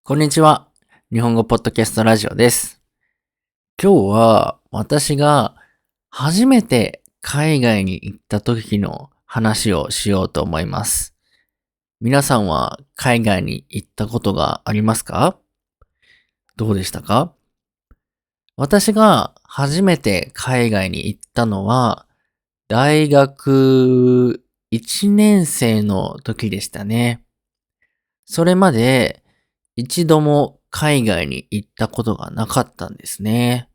こんにちは。日本語ポッドキャストラジオです。今日は私が初めて海外に行った時の話をしようと思います。皆さんは海外に行ったことがありますか？どうでしたか？私が初めて海外に行ったのは大学1年生の時でしたね。それまで一度も海外に行ったことがなかったんですね。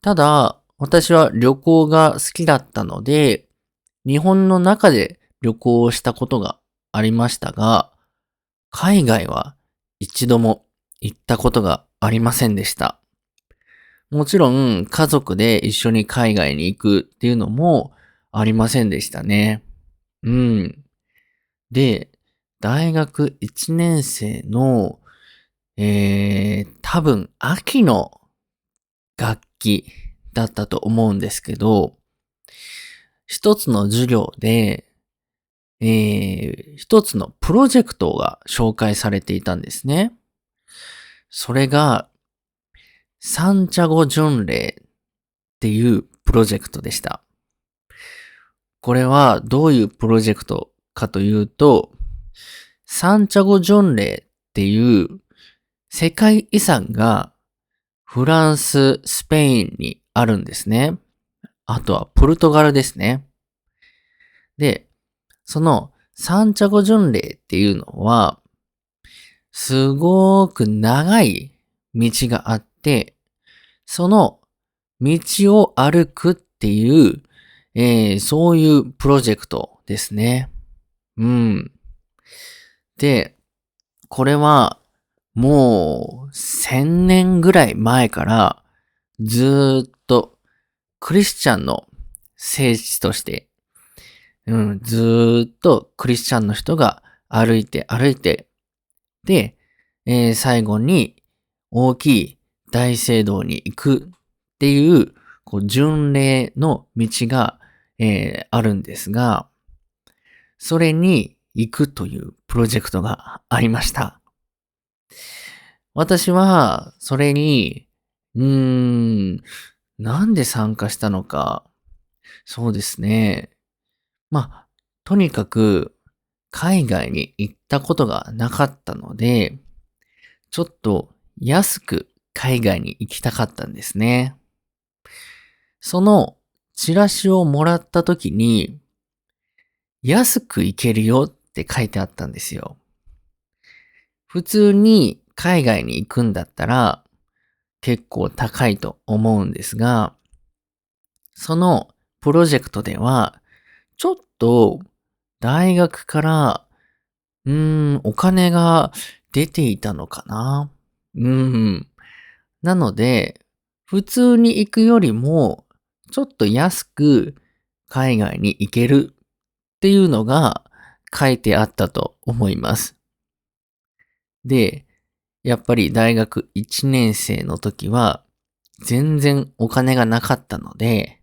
ただ、私は旅行が好きだったので、日本の中で旅行をしたことがありましたが、海外は一度も行ったことがありませんでした。もちろん家族で一緒に海外に行くっていうのもありませんでしたね。うん。で、大学1年生の多分秋の楽器だったと思うんですけど、一つの授業で、一つのプロジェクトが紹介されていたんですね。それが、サンチャゴ巡礼っていうプロジェクトでした。これはどういうプロジェクトかというと、サンチャゴ巡礼っていう世界遺産がフランス、スペインにあるんですね。あとはポルトガルですね。で、そのサンチャゴ巡礼っていうのは、すごく長い道があって、その道を歩くっていう、そういうプロジェクトですね。うん。で、これはもう1000年ぐらい前からずーっとクリスチャンの聖地として、ずーっとクリスチャンの人が歩いて、で、最後に大きい大聖堂に行くっていう、巡礼の道が、あるんですが、それに行くというプロジェクトがありました。私は、それに、なんで参加したのか、そうですね。とにかく、海外に行ったことがなかったので、ちょっと安く海外に行きたかったんですね。そのチラシをもらった時に、安く行けるよって書いてあったんですよ。普通に海外に行くんだったら結構高いと思うんですが、そのプロジェクトでは、ちょっと大学からお金が出ていたのかな。なので、普通に行くよりも、ちょっと安く海外に行けるっていうのが書いてあったと思います。で、やっぱり大学1年生の時は、全然お金がなかったので、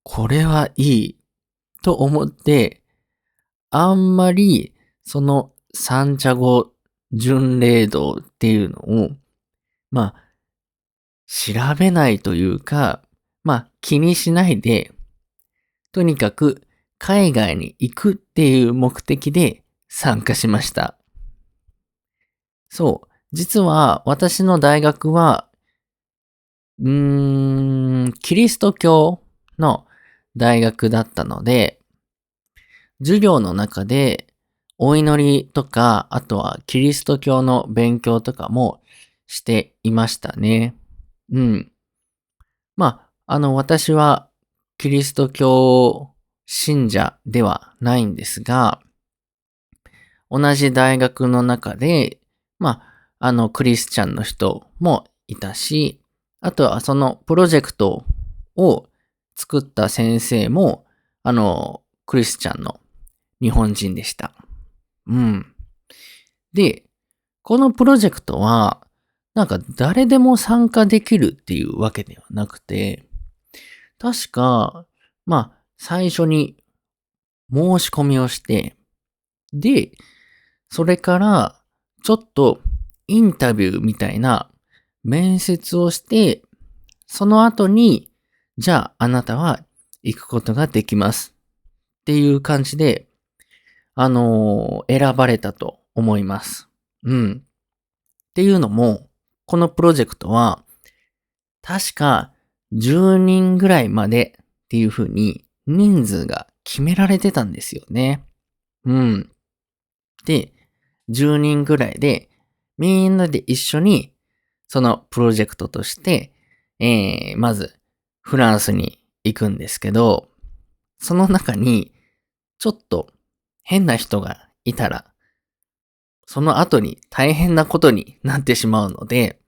これはいいと思って、あんまりそのサンチャゴ巡礼道っていうのを、まあ、調べないというか、気にしないで、とにかく海外に行くっていう目的で参加しました。そう。実は私の大学は、キリスト教の大学だったので、授業の中でお祈りとか、あとはキリスト教の勉強とかもしていましたね。うん。私はキリスト教信者ではないんですが、同じ大学の中で、クリスチャンの人もいたし、あとはそのプロジェクトを作った先生も、クリスチャンの日本人でした。うん。で、このプロジェクトは、誰でも参加できるっていうわけではなくて、確か、最初に申し込みをして、で、それから、ちょっとインタビューみたいな面接をして、その後に、じゃああなたは行くことができますっていう感じで、選ばれたと思います。うん。っていうのも、このプロジェクトは、確か10人ぐらいまでっていう風に人数が決められてたんですよね。うん。で、10人ぐらいで、みんなで一緒に、そのプロジェクトとして、まず、フランスに行くんですけど、その中に、ちょっと変な人がいたら、その後に大変なことになってしまうので、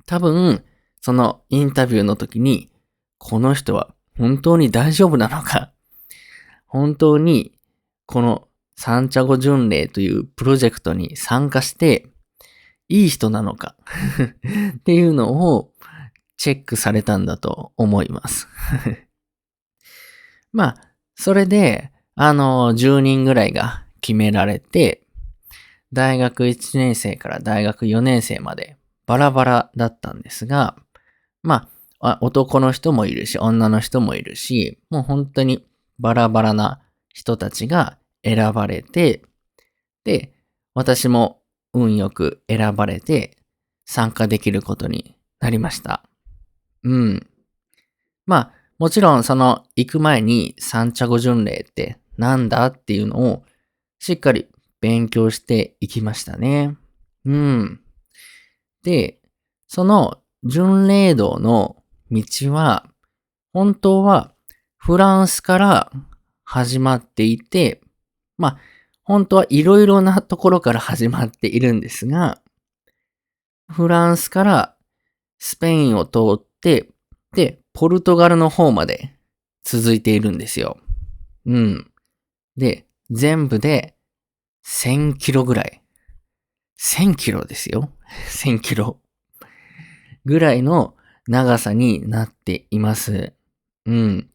多分、そのインタビューの時に、この人は本当に大丈夫なのか、本当にこのサンチャゴ巡礼というプロジェクトに参加して、いい人なのかっていうのをチェックされたんだと思いますまあ、それで、10人ぐらいが決められて、大学1年生から大学4年生までバラバラだったんですが、まあ、男の人もいるし、女の人もいるし、もう本当にバラバラな人たちが選ばれて、で、私も運よく選ばれて参加できることになりました。うん。まあ、もちろん行く前にサンチャゴ巡礼ってなんだっていうのをしっかり勉強していきましたね。うん。で、その巡礼道の道は、本当はフランスから始まっていて、まあ、本当はいろいろなところから始まっているんですが、フランスからスペインを通って、で、ポルトガルの方まで続いているんですよ。うん。で、全部で1000キロぐらい。1000キロですよ。1000キロぐらいの長さになっています。うん。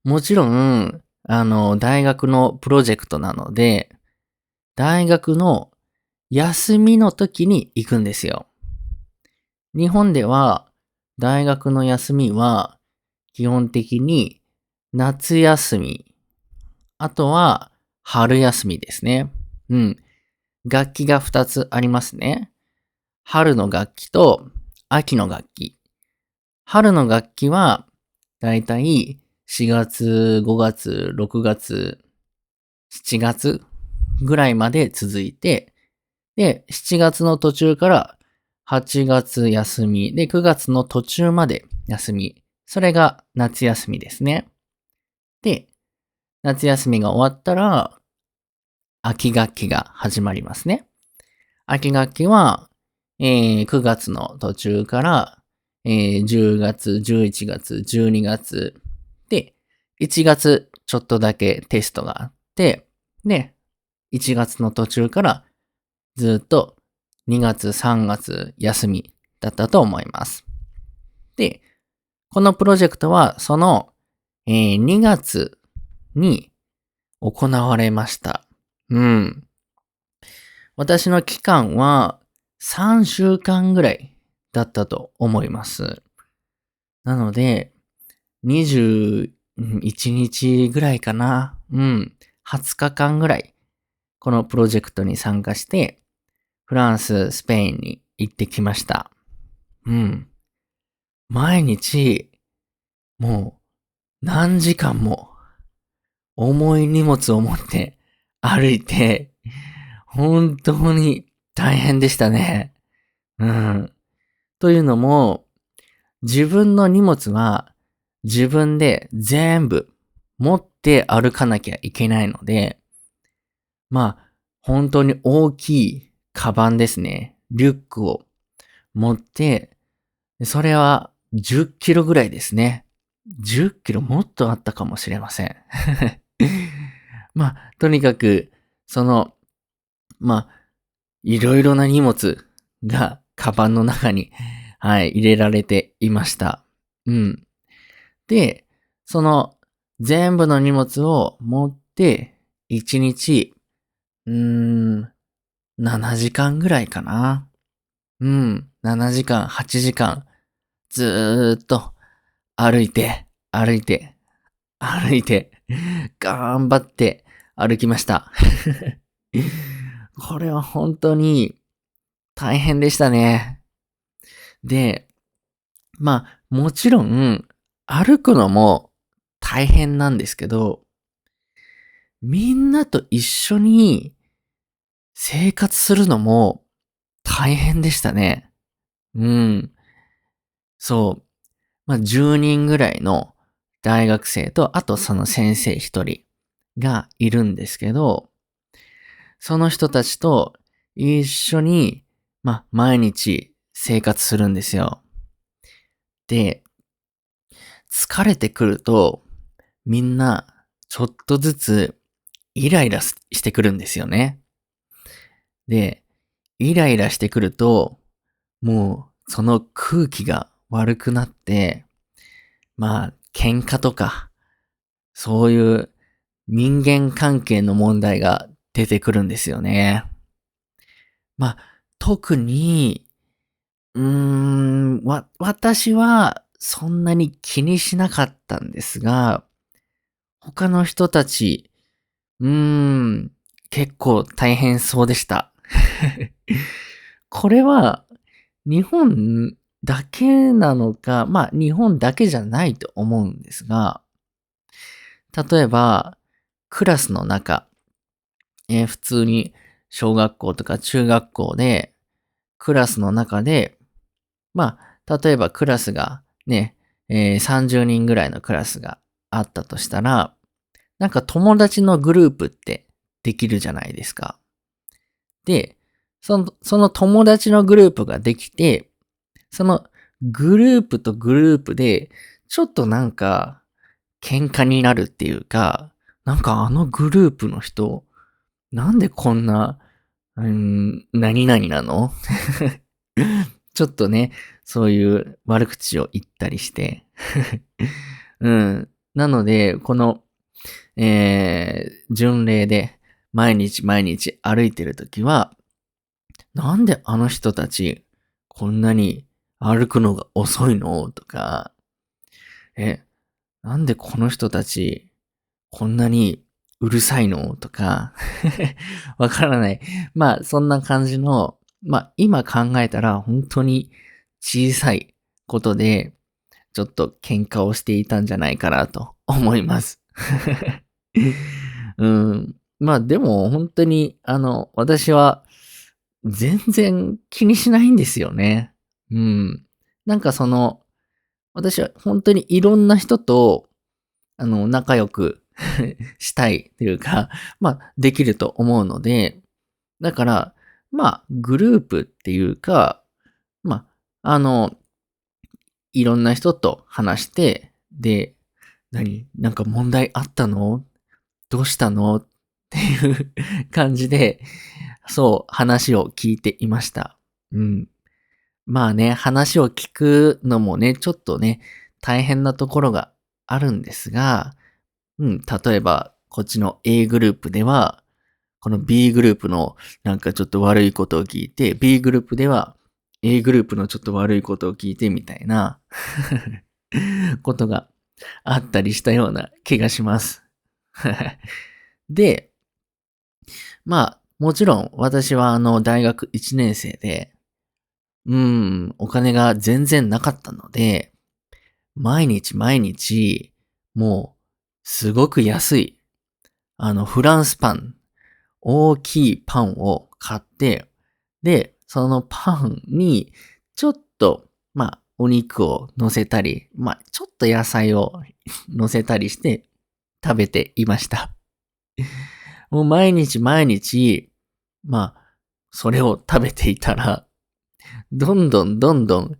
もちろん、大学のプロジェクトなので、大学の休みの時に行くんですよ。日本では、大学の休みは、基本的に夏休み、あとは春休みですね。うん。楽器が2つありますね。春の楽器と秋の楽器。春の楽器は、だいたい4月、5月、6月、7月ぐらいまで続いて、で、7月の途中から8月休み、で、9月の途中まで休み。それが夏休みですね。で、夏休みが終わったら、秋学期が始まりますね。秋学期は、9月の途中から、10月、11月、12月で、1月ちょっとだけテストがあって、で、1月の途中からずっと2月、3月休みだったと思います。で、このプロジェクトはその、2月に行われました。うん。私の期間は3週間ぐらいだったと思います。なので、21日ぐらいかな。うん。20日間ぐらい、このプロジェクトに参加して、フランス、スペインに行ってきました。うん。毎日、もう何時間も重い荷物を持って歩いて、本当に大変でしたね。うん。というのも、自分の荷物は自分で全部持って歩かなきゃいけないので、まあ、本当に大きいカバンですね。リュックを持って、それは10キロぐらいですね。10キロもっとあったかもしれません。まあ、とにかく、まあ、いろいろな荷物がカバンの中に、はい、入れられていました。うん。で、全部の荷物を持って、1日、うーん、7時間ぐらいかな。7時間、8時間、ずーっと歩いて、歩いて、歩いて、頑張って歩きました。これは本当に大変でしたね。で、もちろん、歩くのも大変なんですけど、みんなと一緒に生活するのも大変でしたね。うん。そう。10人ぐらいの大学生と、あとその先生一人がいるんですけど、その人たちと一緒に、毎日生活するんですよ。で、疲れてくると、みんなちょっとずつイライラしてくるんですよね。で、イライラしてくると、もうその空気が悪くなって、喧嘩とか、そういう人間関係の問題が出てくるんですよね。まあ、特に、私はそんなに気にしなかったんですが、他の人たち、うーん、結構大変そうでした。これは日本だけなのか、日本だけじゃないと思うんですが、例えば、クラスの中、普通に小学校とか中学校で、クラスの中で、例えばクラスがね、30人ぐらいのクラスがあったとしたら、なんか友達のグループってできるじゃないですか。で、その友達のグループができて、そのグループとグループで、ちょっとなんか喧嘩になるっていうか、なんかあのグループの人、なんでこんな、何々なのちょっとね、そういう悪口を言ったりして。なので、この、巡礼で毎日毎日歩いてるときは、なんであの人たち、こんなに歩くのが遅いのとか、え、なんでこの人たち、こんなにうるさいのとか、わからない。そんな感じの、今考えたら本当に小さいことで、ちょっと喧嘩をしていたんじゃないかなと思います。でも本当に、私は全然気にしないんですよね。なんか私は本当にいろんな人と、仲良くしたいというか、できると思うので、だから、グループっていうか、まあ、いろんな人と話して、で、なんか問題あったのどうしたのっていう感じで、そう、話を聞いていました。うん。話を聞くのもね、ちょっとね、大変なところがあるんですが、例えば、こっちの A グループでは、この B グループのなんかちょっと悪いことを聞いて、B グループでは A グループのちょっと悪いことを聞いてみたいなことがあったりしたような気がします。で、もちろん私は大学1年生で、お金が全然なかったので、毎日毎日、もう、すごく安い、フランスパン、大きいパンを買って、で、そのパンに、ちょっと、お肉を乗せたり、ちょっと野菜を乗せたりして食べていました。もう毎日毎日、それを食べていたら、どんどんどんどん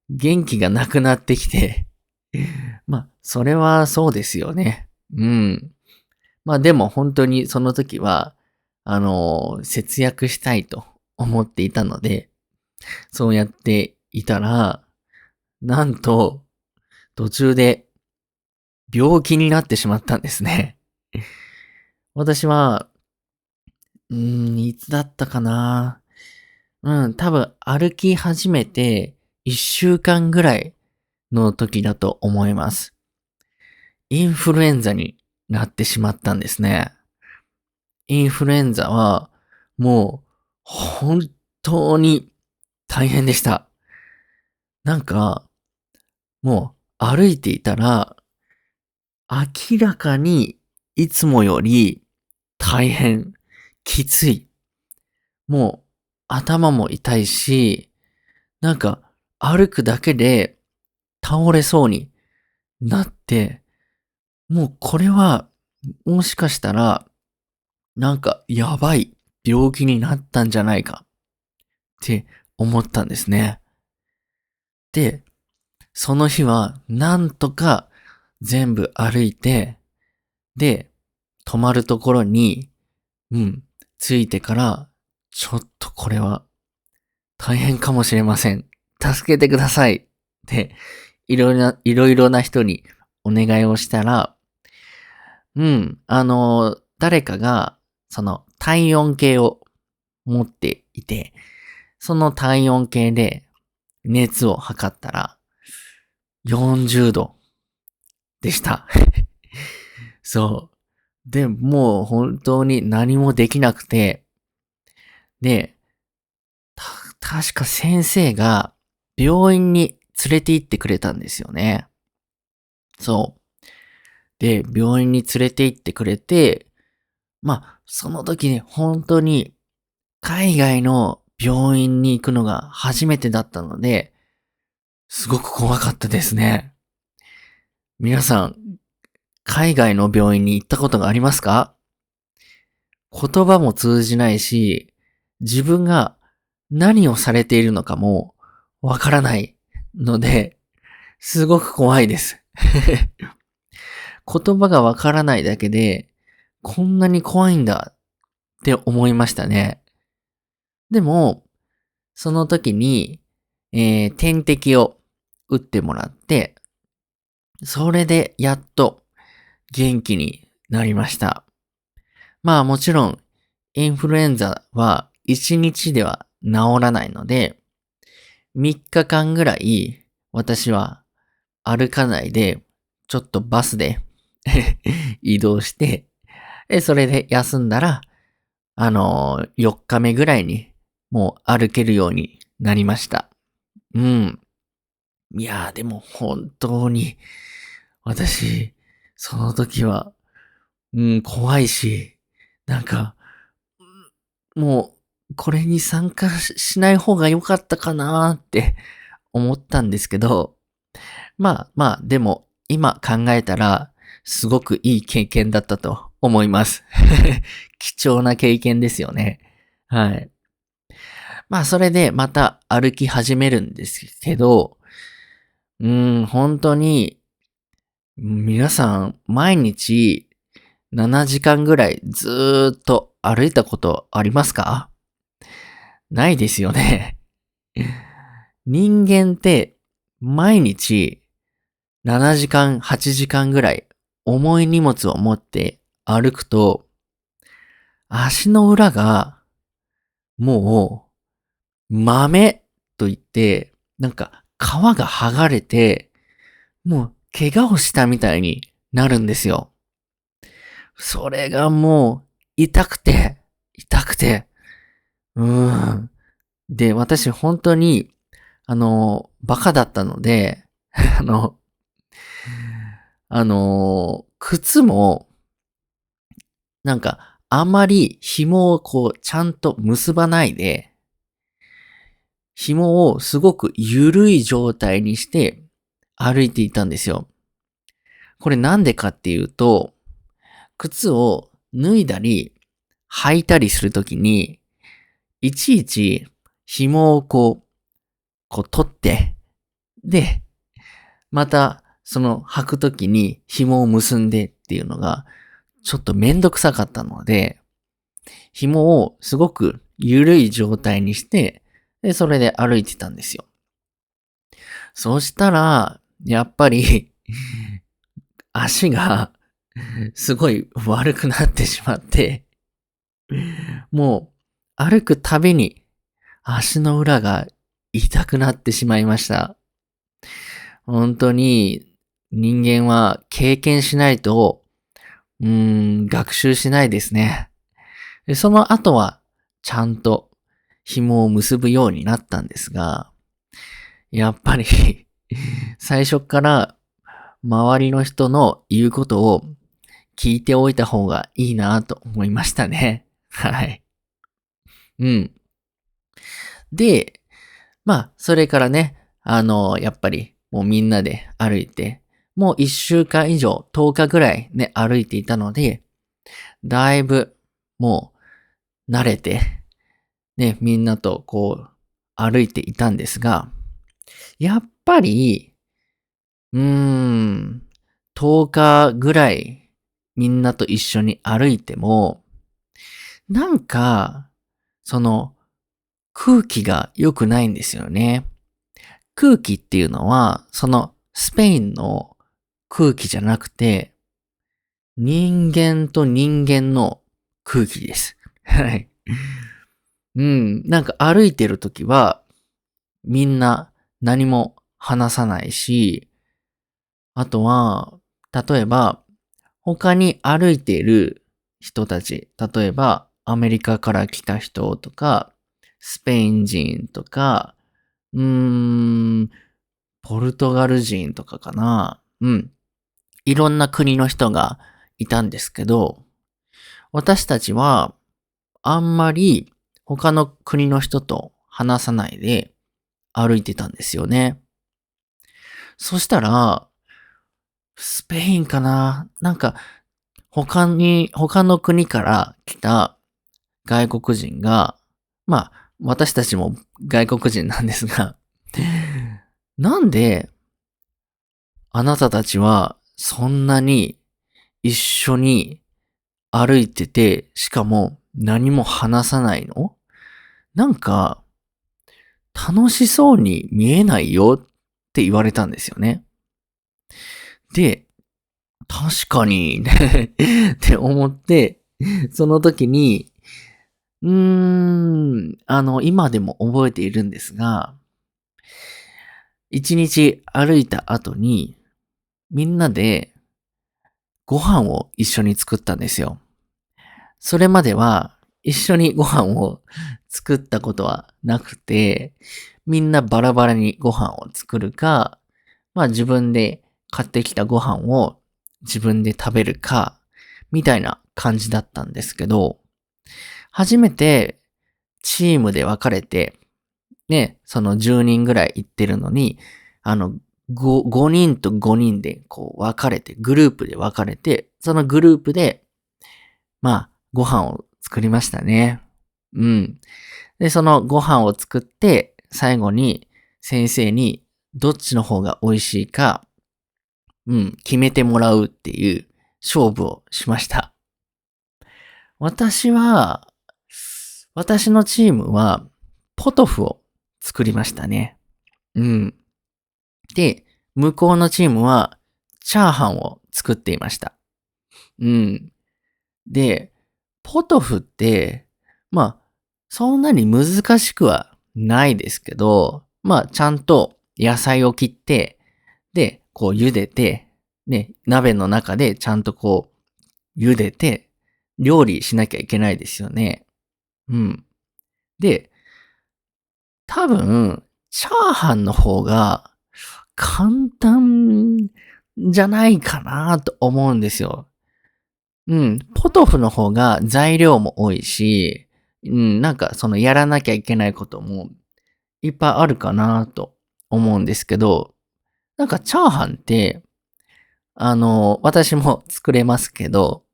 元気がなくなってきて、それはそうですよね。でも本当にその時は、節約したいと思っていたので、そうやっていたら、なんと、途中で病気になってしまったんですね。私は、いつだったかな。多分歩き始めて1週間ぐらいの時だと思います。インフルエンザになってしまったんですね。インフルエンザはもう本当に大変でした。なんかもう歩いていたら明らかにいつもより大変、きつい。もう頭も痛いし、なんか歩くだけで倒れそうになって、もうこれはもしかしたらなんかやばい病気になったんじゃないかって思ったんですね。で、その日はなんとか全部歩いて、で、泊まるところに、着いてから、ちょっとこれは大変かもしれません。助けてください。って、いろいろな人にお願いをしたら、誰かが、その体温計を持っていて、その体温計で熱を測ったら、40度でした。そう。で、もう本当に何もできなくて、で、確か先生が病院に連れて行ってくれたんですよね。そう。で、病院に連れて行ってくれて、その時に本当に海外の病院に行くのが初めてだったので、すごく怖かったですね。皆さん、海外の病院に行ったことがありますか？言葉も通じないし、自分が何をされているのかもわからないので、すごく怖いです。言葉がわからないだけで、こんなに怖いんだって思いましたね。でも、その時に、点滴を打ってもらって、それでやっと元気になりました。もちろん、インフルエンザは1日では治らないので、3日間ぐらい私は歩かないで、ちょっとバスで移動して、それで休んだら、4日目ぐらいにもう歩けるようになりました。うん。いやーでも本当に私、その時は、怖いし、なんか、もう、これに参加しない方が良かったかなーって思ったんですけど、でも、今考えたら、すごくいい経験だったと思います。貴重な経験ですよね。はい。それでまた歩き始めるんですけど、本当に、皆さん、毎日7時間ぐらいずーっと歩いたことありますか？ないですよね。人間って毎日7時間、8時間ぐらい重い荷物を持って歩くと足の裏がもう豆といって、なんか皮が剥がれてもう怪我をしたみたいになるんですよ。それがもう痛くて、で、私本当にバカだったので、あの、靴も、なんか、あまり紐をこう、ちゃんと結ばないで、紐をすごく緩い状態にして歩いていたんですよ。これなんでかっていうと、靴を脱いだり、履いたりするときに、いちいち紐をこう取って、で、また、その履くときに紐を結んでっていうのが、ちょっとめんどくさかったので、紐をすごく緩い状態にして、で、それで歩いてたんですよ。そうしたら、やっぱり足がすごい悪くなってしまって、もう歩くたびに足の裏が痛くなってしまいました。本当に人間は経験しないと、学習しないですね。で、その後はちゃんと紐を結ぶようになったんですが、やっぱり最初から周りの人の言うことを聞いておいた方がいいなと思いましたね。はい。うん。で、それからね、やっぱりもうみんなで歩いて、もう1週間以上、10日ぐらいね、歩いていたので、だいぶもう慣れて、ね、みんなとこう歩いていたんですが、やっぱり、うーん、10日ぐらいみんなと一緒に歩いても、なんか、その空気が良くないんですよね。空気っていうのは、そのスペインの空気じゃなくて、人間と人間の空気です。はい。なんか歩いてるときは、みんな何も話さないし、あとは、例えば、他に歩いている人たち、例えば、アメリカから来た人とか、スペイン人とか、うーん、ポルトガル人とかかな。いろんな国の人がいたんですけど、私たちはあんまり他の国の人と話さないで歩いてたんですよね。そしたら、スペインかな、なんか他の国から来た外国人が、私たちも外国人なんですが、なんであなたたちはそんなに一緒に歩いてて、しかも何も話さないの？なんか楽しそうに見えないよって言われたんですよね。で、確かにねって思って、その時に、今でも覚えているんですが、一日歩いた後に、みんなでご飯を一緒に作ったんですよ。それまでは一緒にご飯を作ったことはなくて、みんなバラバラにご飯を作るか、自分で買ってきたご飯を自分で食べるか、みたいな感じだったんですけど、初めてチームで分かれて、ね、その10人ぐらい行ってるのに、あの、5人と5人でこう分かれて、グループで分かれて、そのグループで、ご飯を作りましたね。で、そのご飯を作って、最後に先生にどっちの方が美味しいか、決めてもらうっていう勝負をしました。私は、私のチームは、ポトフを作りましたね。うん。で、向こうのチームは、チャーハンを作っていました。うん。で、ポトフって、そんなに難しくはないですけど、ちゃんと野菜を切って、で、こう茹でて、ね、鍋の中でちゃんとこう茹でて、料理しなきゃいけないですよね。うん。で、多分、チャーハンの方が簡単じゃないかなと思うんですよ。ポトフの方が材料も多いし、なんかそのやらなきゃいけないこともいっぱいあるかなと思うんですけど、なんかチャーハンって、私も作れますけど、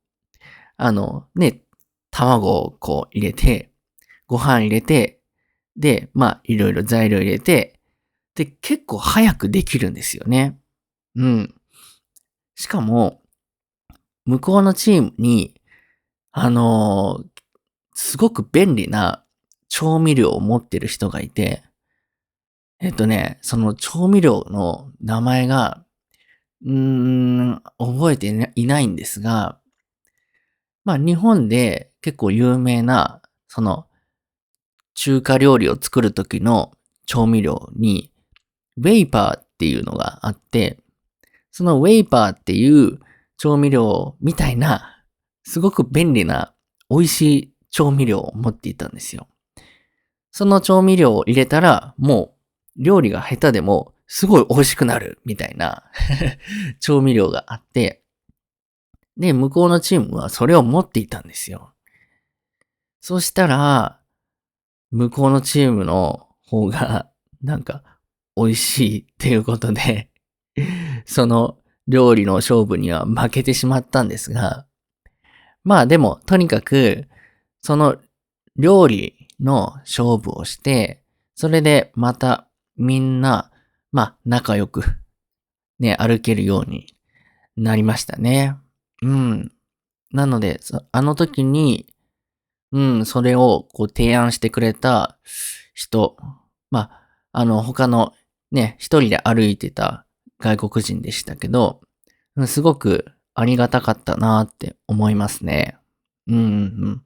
ね、卵をこう入れて、ご飯入れて、で、いろいろ材料入れて、で、結構早くできるんですよね。うん。しかも、向こうのチームに、あのーすごく便利な調味料を持ってる人がいて、その調味料の名前が、覚えていないんですが、日本で結構有名な、その中華料理を作る時の調味料に、ウェイパーっていうのがあって、そのウェイパーっていう調味料みたいな、すごく便利な美味しい調味料を持っていたんですよ。その調味料を入れたら、もう料理が下手でもすごい美味しくなるみたいな調味料があって、で、向こうのチームはそれを持っていたんですよ。そしたら、向こうのチームの方が、なんか、美味しいっていうことでその料理の勝負には負けてしまったんですが、まあでも、とにかく、その料理の勝負をして、それでまたみんな、まあ仲良くね、歩けるようになりましたね。うん。なので、あの時に、それをこう提案してくれた人、まあ、他のね、一人で歩いてた外国人でしたけど、すごくありがたかったなって思いますね。ま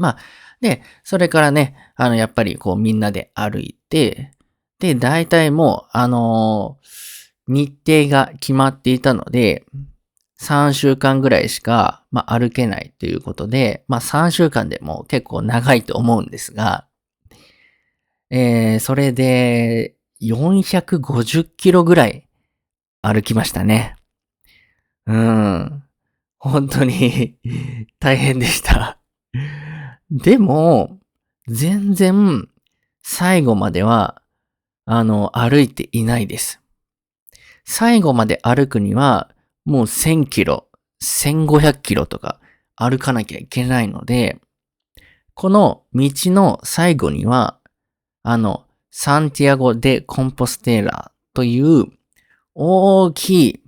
あ、で、それからね、やっぱりこうみんなで歩いて、で、大体もう、日程が決まっていたので、3週間ぐらいしか、歩けないということで、3週間でも結構長いと思うんですが、それで、450キロぐらい歩きましたね。本当に大変でした。でも、全然、最後までは、歩いていないです。最後まで歩くには、もう1000キロ、1500キロとか歩かなきゃいけないので、この道の最後には、サンティアゴ・デ・コンポステーラという大き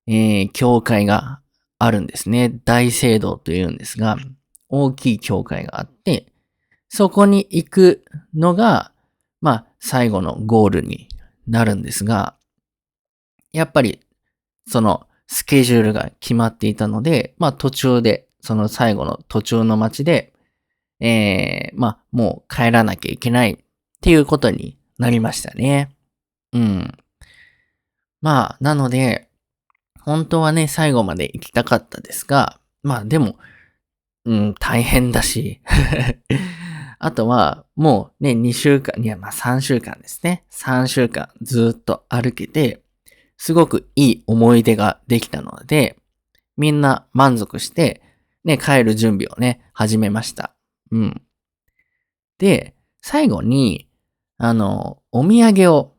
い、教会があるんですね。大聖堂というんですが、大きい教会があって、そこに行くのが、最後のゴールになるんですが、やっぱり、その、スケジュールが決まっていたので、途中で、その最後の途中の街で、もう帰らなきゃいけないっていうことになりましたね。うん。なので、本当はね、最後まで行きたかったですが、でも、大変だしあとは、もうね、2週間、3週間ですね。3週間ずっと歩けて、すごくいい思い出ができたので、みんな満足して、ね、帰る準備をね、始めました。で、最後に、お土産を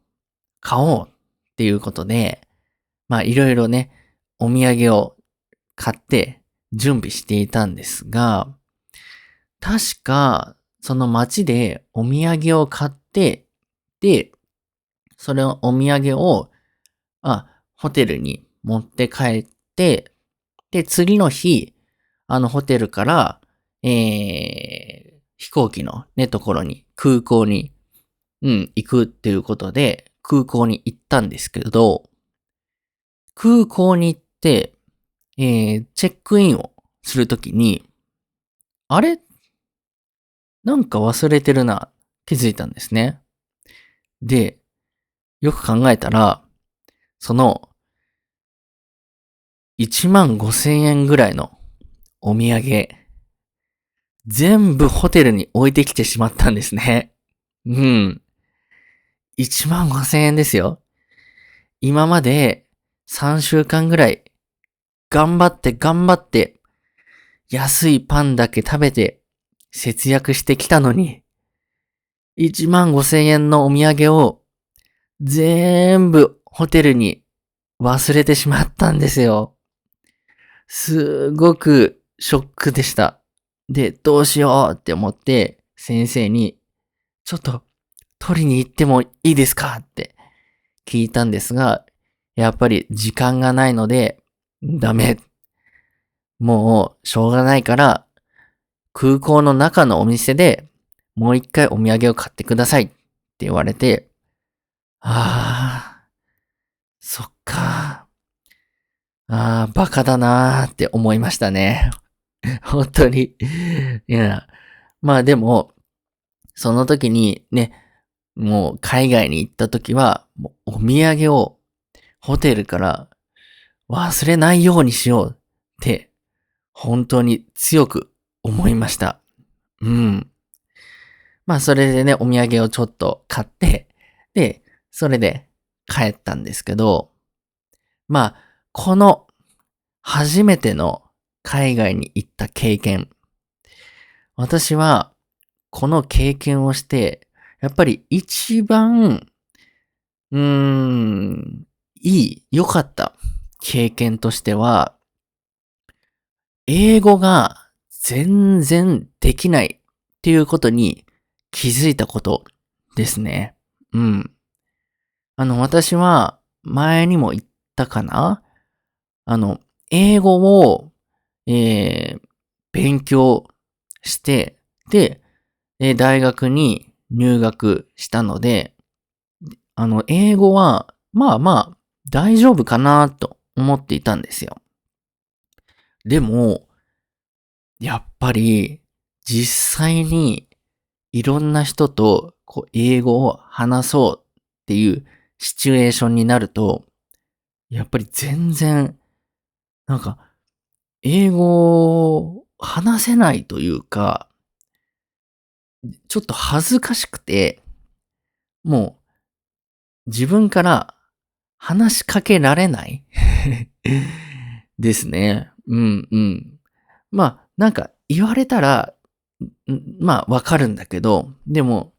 買おうっていうことで、いろいろね、お土産を買って準備していたんですが、確か、その街でお土産を買って、で、それをお土産を、ホテルに持って帰って、で、次の日、ホテルから、飛行機のね、ところに、空港に、行くっていうことで、空港に行ったんですけど、空港に行って、チェックインをするときに、あれなんか忘れてるな、気づいたんですね。で、よく考えたら、その、15,000円ぐらいのお土産、全部ホテルに置いてきてしまったんですね。15,000円ですよ。今まで3週間ぐらい頑張って安いパンだけ食べて節約してきたのに、15,000円のお土産を全部ホテルに忘れてしまったんですよ。すごくショックでした。で、どうしようって思って先生に、ちょっと取りに行ってもいいですかって聞いたんですが、やっぱり時間がないので、ダメ。もうしょうがないから、空港の中のお店でもう一回お土産を買ってくださいって言われて、そっか。バカだなーって思いましたね。本当に。いや、まあでも、その時にね、もう海外に行った時は、もうお土産をホテルから忘れないようにしようって、本当に強く思いました。うん。まあそれでね、お土産をちょっと買って、で、それで帰ったんですけど、まあ、この初めての海外に行った経験、私はこの経験をして、やっぱり一番、うーん、良かった経験としては、英語が全然できないっていうことに気づいたことですね。うん。私は前にも言ったかな。あの、英語を、えー勉強して、で、大学に入学したので、英語は、まあまあ、大丈夫かなと思っていたんですよ。でも、やっぱり、実際にいろんな人と英語を話そうっていうシチュエーションになると、やっぱり全然、なんか、英語を話せないというか、ちょっと恥ずかしくて、もう自分から話しかけられないですね。うんうん。まあ、なんか言われたら、まあわかるんだけど、でも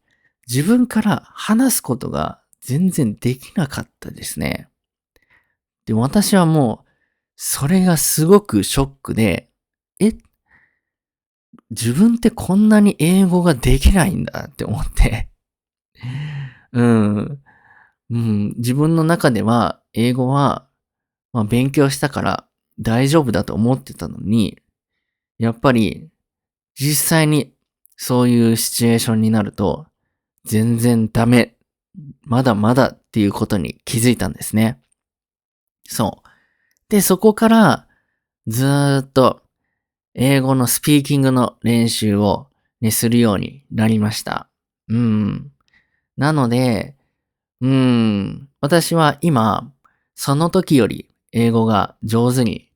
自分から話すことが全然できなかったですね。で、私はもう、それがすごくショックで、え、自分ってこんなに英語ができないんだって思ってうん。うん。自分の中では、英語は、まあ、勉強したから大丈夫だと思ってたのに、やっぱり実際にそういうシチュエーションになると、全然ダメ。まだまだっていうことに気づいたんですね。そう。で、そこからずーっと英語のスピーキングの練習をね、するようになりました。うん。なので、私は今、その時より英語が上手に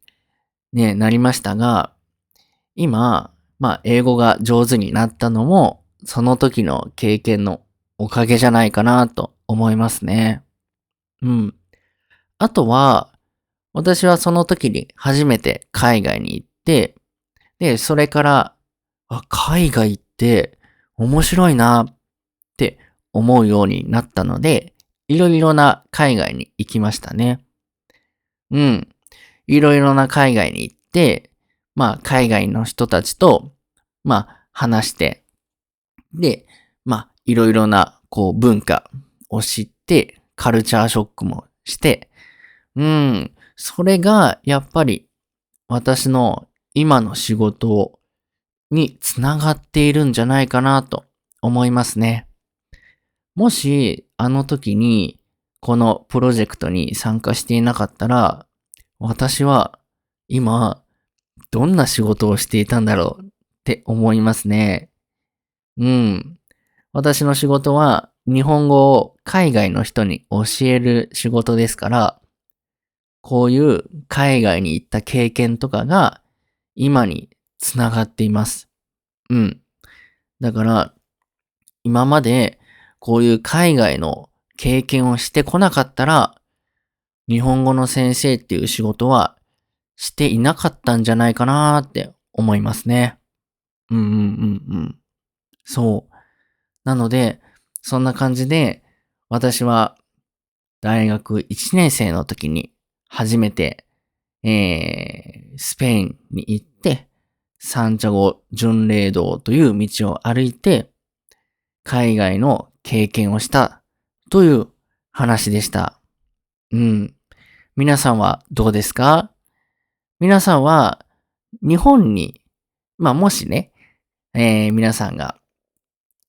ね、なりましたが、今、まあ、英語が上手になったのも、その時の経験のおかげじゃないかなと思いますね。うん。あとは、私はその時に初めて海外に行って、で、それから、海外って面白いなって思うようになったので、いろいろな海外に行きましたね。うん。いろいろな海外に行って、まあ、海外の人たちと、まあ、話して、で、まあ、いろいろな、文化を知って、カルチャーショックもして、それが、やっぱり、私の今の仕事につながっているんじゃないかなと思いますね。もし、あの時に、このプロジェクトに参加していなかったら、私は、今、どんな仕事をしていたんだろうって思いますね。うん。私の仕事は日本語を海外の人に教える仕事ですから、こういう海外に行った経験とかが今につながっています。うん。だから、今までこういう海外の経験をしてこなかったら、日本語の先生っていう仕事はしていなかったんじゃないかなーって思いますね。うんうんうんうん。そう。なので、そんな感じで、私は大学1年生の時に初めて、スペインに行って、サンチャゴ巡礼道という道を歩いて、海外の経験をしたという話でした。うん。皆さんはどうですか？皆さんは日本に、まあもしね、皆さんが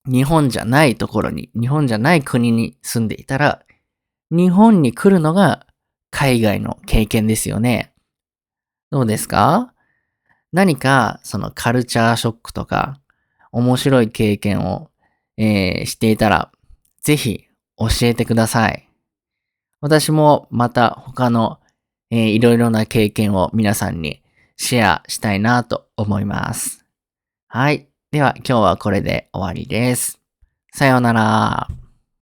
日本じゃないところに、日本じゃない国に住んでいたら、日本に来るのが海外の経験ですよね。どうですか？何かそのカルチャーショックとか面白い経験を、していたら、ぜひ教えてください。私もまた他の、いろいろな経験を皆さんにシェアしたいなと思います。はい。では今日はこれで終わりです。さようなら。